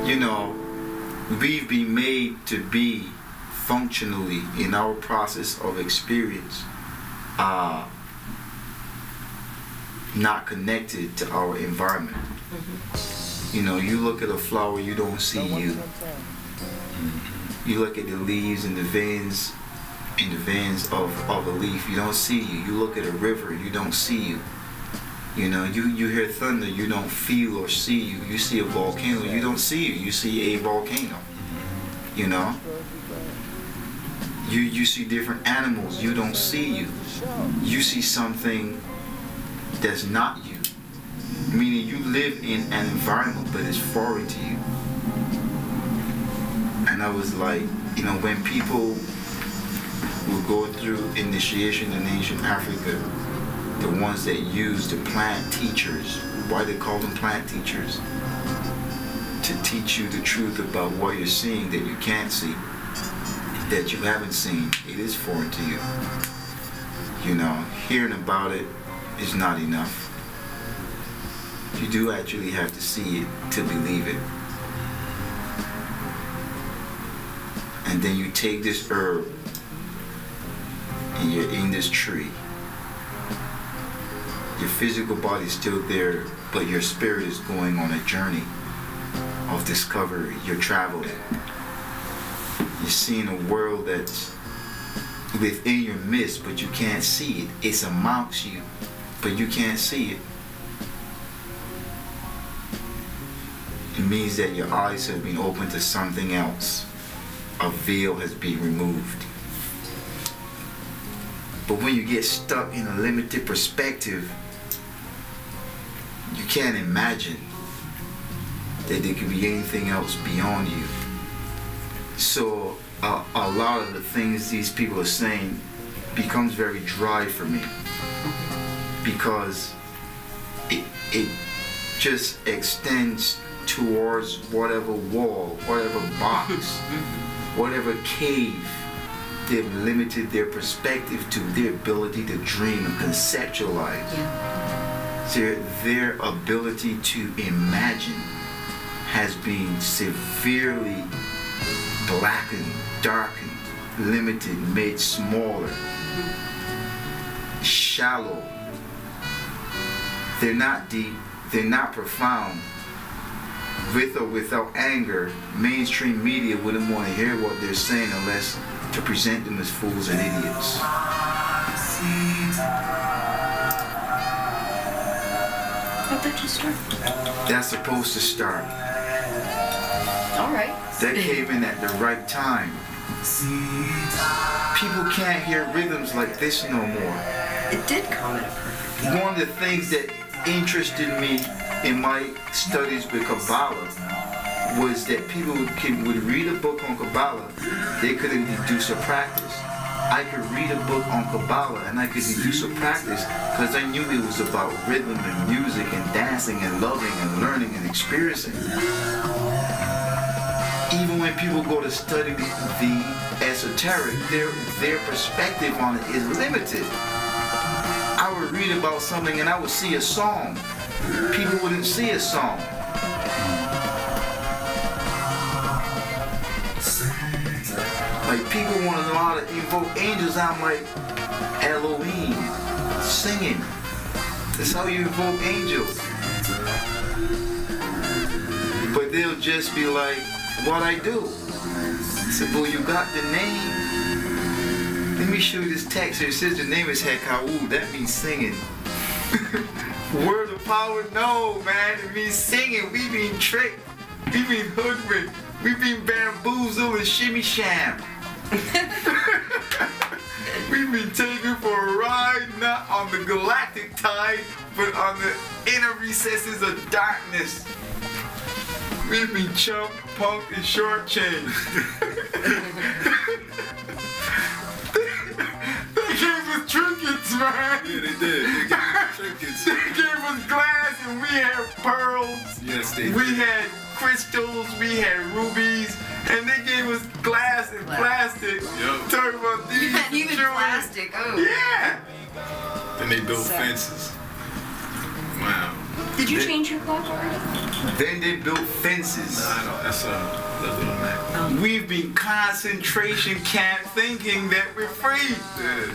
you know, we've been made to be functionally in our process of experience not connected to our environment. You know, you look at a flower, you don't see you. You look at the leaves and the veins of a leaf, you don't see you. You look at a river, you don't see you. You know, you hear thunder, you don't feel or see you. You see a volcano, you don't see you. You see a volcano. You know? You see different animals, you don't see you. You see something that's not you. Meaning you live in an environment but it's foreign to you. And I was like, you know, when people will go through initiation in ancient Africa, the ones that use the plant teachers, why they call them plant teachers, to teach you the truth about what you're seeing that you can't see, that you haven't seen. It is foreign to you. You know, hearing about it is not enough. You do actually have to see it to believe it. And then you take this herb and you're in this tree. Your physical body is still there, but your spirit is going on a journey of discovery. You're traveling. You're seeing a world that's within your midst, but you can't see it. It's amongst you, but you can't see it. It means that your eyes have been opened to something else. A veil has been removed. But when you get stuck in a limited perspective, you can't imagine that there could be anything else beyond you. So a lot of the things these people are saying becomes very dry for me, because it just extends towards whatever wall, whatever box, whatever cave they've limited their perspective to, their ability to dream and conceptualize. Their ability to imagine has been severely blackened, darkened, limited, made smaller, shallow. They're not deep, they're not profound. With or without anger, mainstream media wouldn't want to hear what they're saying unless to present them as fools and idiots. How'd that just start? That's supposed to start. Alright. That came in at the right time. People can't hear rhythms like this no more. It did come at a perfect time. One of the things that interested me in my studies with Kabbalah was that people would read a book on Kabbalah, they couldn't deduce a practice. I could read a book on Kabbalah and I could deduce a practice because I knew it was about rhythm and music and dancing and loving and learning and experiencing. Even when people go to study the esoteric, their perspective on it is limited. I would read about something and I would see a song. People wouldn't see a song. Like, people want to know how to invoke angels. I'm like, Elohim, singing. That's how you invoke angels. But they'll just be like, what I do? I said, well, you got the name. Let me show you this text. It says the name is Hekau. That means singing. Word of power? No, man. It means singing. We been tricked. We been hoodwinked. We been bamboozled and shimmy sham. We've been taken for a ride, not on the galactic tide, but on the inner recesses of darkness. We've been chumped, punked, and shortchanged. They gave us trinkets, man. Yeah, they did. They gave us trinkets. They gave us glass and we had pearls. Yes, they did. We had crystals, we had rubies, and they gave us glass and plastic. Yep. Talking about these. Yeah, even plastic. Oh. Yeah. Then they built fences. Wow. Did you change your clock already? Then they built fences. No, that's little Mac. We've been concentration camp thinking that we're free. Yeah.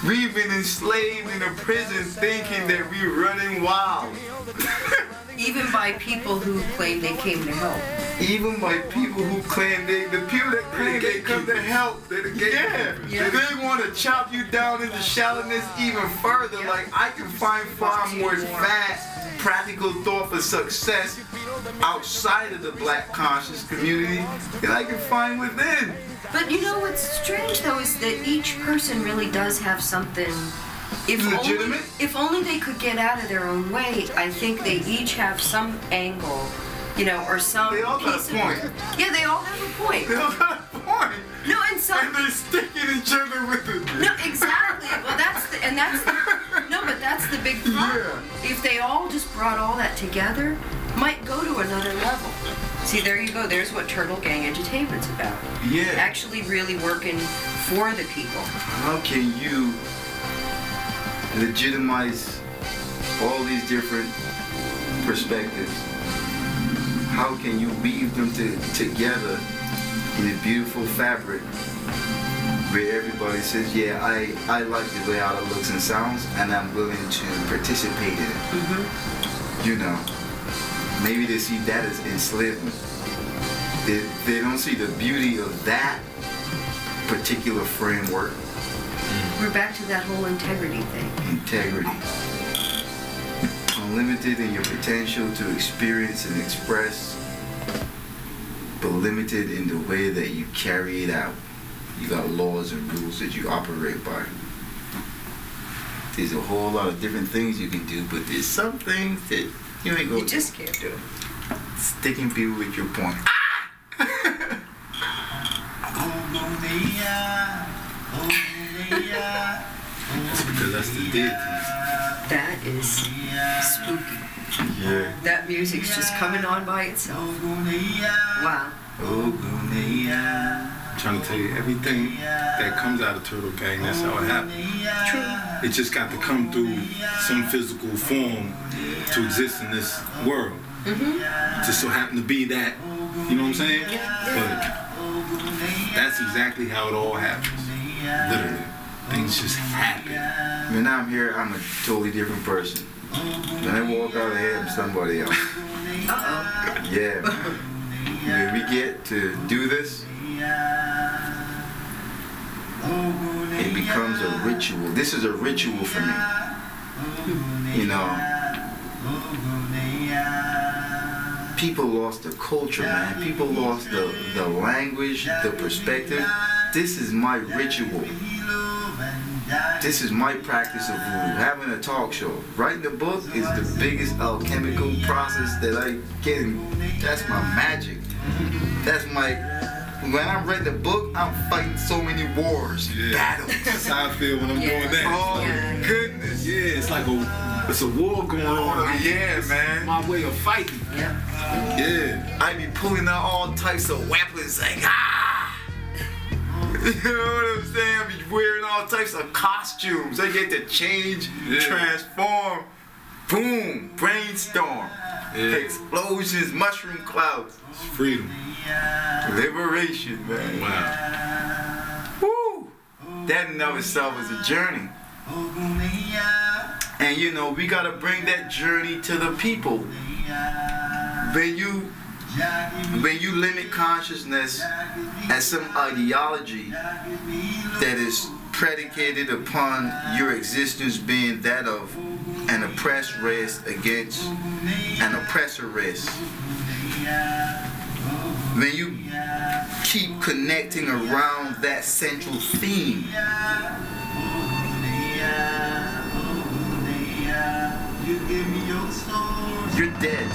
We've been enslaved in a prison thinking that we're running wild. Even by people who claim they came to help. Even by people who claim the people that claim they come to help, they're the gatekeepers. Yeah. They want to chop you down into shallowness even further. Yeah. Like, I can find far more fast, practical thought for success outside of the black conscious community than I can find within. But you know what's strange though is that each person really does have something. Legitimate? If only they could get out of their own way, I think they each have some angle, you know, or some They all got piece a point. Yeah, they all have a point. They don't got a point. No, and some. And they sticking each other with it. No, exactly. Well, that's the big problem. Yeah. If they all just brought all that together, might go to another level. See, there you go. There's what TurtleGang Edutainment's about. Yeah. Actually, really working for the people. How can you legitimize all these different perspectives? How can you weave them together in a beautiful fabric where everybody says, yeah, I like the way how it looks and sounds, and I'm willing to participate in it. Mm-hmm. You know, maybe they see that as enslavement. They don't see the beauty of that particular framework. We're back to that whole integrity thing. Integrity. Unlimited in your potential to experience and express, but limited in the way that you carry it out. You got laws and rules that you operate by. There's a whole lot of different things you can do, but there's some things that you ain't gonna You just can't do it. Sticking people with your point. That's because that's the deities. That is spooky. Yeah. That music's just coming on by itself. Wow. I'm trying to tell you, everything that comes out of TurtleGang, that's how it happens. True. It just got to come through some physical form to exist in this world. Mm-hmm. It just so happened to be that. You know what I'm saying? But that's exactly how it all happens. Literally. Things just happen. When I'm here, I'm a totally different person. When I walk out of here, I'm somebody else. Uh-oh. Yeah. When we get to do this, it becomes a ritual. This is a ritual for me. You know, people lost the culture, man. People lost the language, the perspective. This is my ritual. This is my practice of voodoo. Having a talk show. Writing a book is the biggest alchemical process that I get. That's my magic. That's my... When I'm writing a book, I'm fighting so many wars, battles. That's how I feel when I'm doing that. Oh my goodness. Yeah, it's like it's a war going on. Yeah, man. My way of fighting. Yeah. Yeah. I be pulling out all types of weapons, like, ah! You know what I'm saying? I be wearing all types of costumes. I get to change, transform, boom, brainstorm, explosions, mushroom clouds. It's freedom. Liberation, man. Wow. Woo! That in of itself is a journey. And you know, we gotta bring that journey to the people. When you limit consciousness as some ideology that is predicated upon your existence being that of an oppressed race against an oppressor race. When you keep connecting around that central theme, you're dead.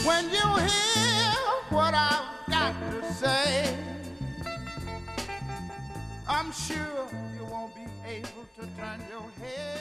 When you hear what I've got to say, I'm sure you won't be able to turn your head.